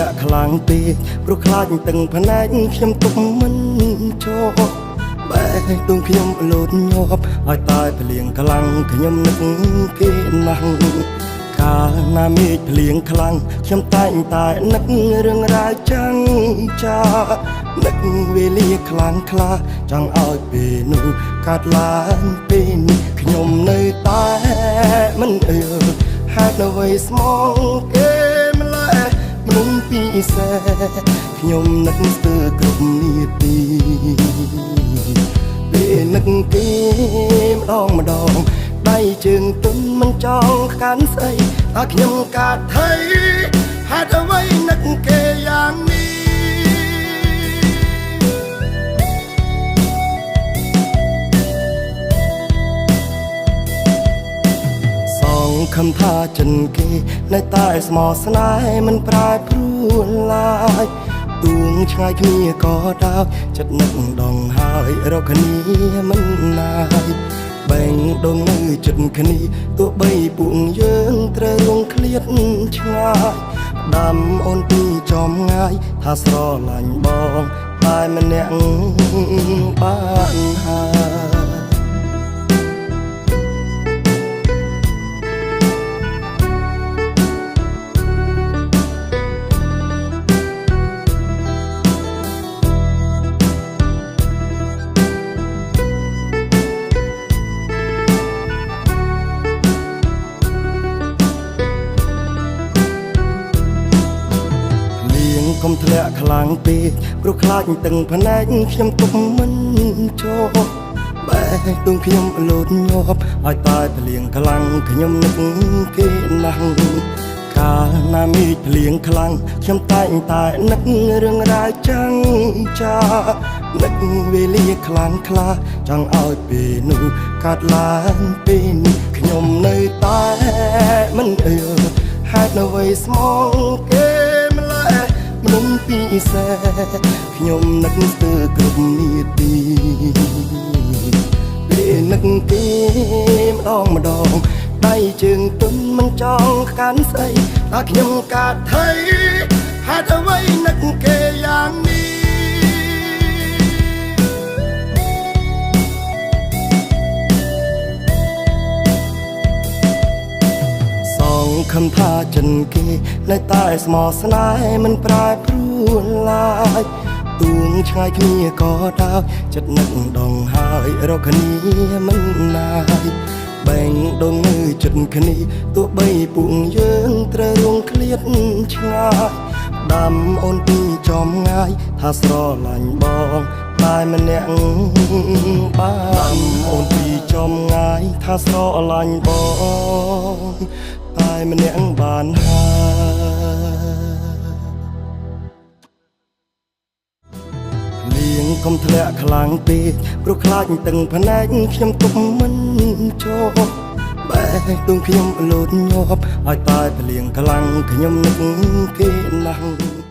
លាក់ខ្លាំងពេកព្រោះខ្លាចទាំងផ្នែកខ្ញុំទុកមិនចូលបែរដួងខ្ញុំលោតញាប់ឲ្យតែភ្លៀងខ្លាំងខ្ញុំនឹកគេណាស់កាលណាមេឃភ្លៀងខ្លាំងខ្ញុំតែងតែនឹករឿងរ៉ាវចាំងចានឹកវេលាខ្លាំងខ្លាចង់ឲ្យពេលនោះកាត់ឡើងពេលនេះខ្ញុំនៅតែមិនអើហេតុអ្វីស្មងគេម្ល៉េះមនុស្សពីសេខ្ញុំនឹកស្ទើរគ្រប់នាទីពេលនឹកគេម្ដងដៃជើងទុនមិនចង់កាន់ស្អីតែខ្ញុំកាត់ថៃហេតុអ្វីនឹកគេយ៉ាងនេះខំថាចិនគេនៅតែស្មោះស្នេហ៍មិនប្រែប្រួលឡើយទួងឆ្ងាយគ្នាក៏ដោយចិត្តនឹកដងហើយរកគ្នាមិនណាយបែងដងនៅចិត្តគ្នាទោះបីពួកយើងត្រូវរងឃ្លាតឆ្ងាយដាំអូនពីចំងាយថាស្រឡាញ់បងតែម្នាក់បានហើយកុំធ្លាក់ខ្លាំងពេកព្រោះខ្លាចទាំងផ្នែកខ្ញុំទុកមិនចូលបែរដួងខ្ញុំលោតញាប់ឲ្យតែភ្លៀងខ្លាំងខ្ញុំនឹកគេណាស់កាលណាមេឃភ្លៀងខ្លាំងខ្ញុំតែងតែនឹករឿងរ៉ាវចាំងចានឹកវេលាខ្លាំងខ្លាចង់ឲ្យពេលនោះកាត់ឡើងពេលនេះខ្ញុំនៅតែមិនអើហេតុអ្វីស្មងគេមនុស្សពីសេខ្ញុំនឹកស្ទើរគ្រប់នាទីពេលនឹកគេម្ដងដៃជើងទុនមិនចង់កាន់ស្អីតែខ្ញុំកាត់ថៃហេតុអ្វីនឹកគេយ៉ាងនេះខំថាចិនគេនៅតែស្មោះស្នេហ៍មិនប្រែប្រួលឡើយទួងឆ្ងាយគ្នាក៏ដោយចិត្តនឹកដងហើយរកគ្នាមិនណាយបែងដងនៅចិត្តគ្នាទោះបីពួកយើងត្រូវរងឃ្លាតឆ្ងាយដាំអូនពីចំងាយថាស្រឡាញ់បងតែម្នាក់បានអូនពីចំងាយថាស្រឡាញ់បងតែម្នាក់បានហើយលៀងកុំធ្លាក់ខ្លាំងពេកព្រោះខ្លាចទាំងផ្នែកខ្ញុំទុកមិនចូលបែរដួងខ្ញុំលោតញាប់ឲ្យតែភ្លៀងខ្លាំងខ្ញុំនឹកគេណាស់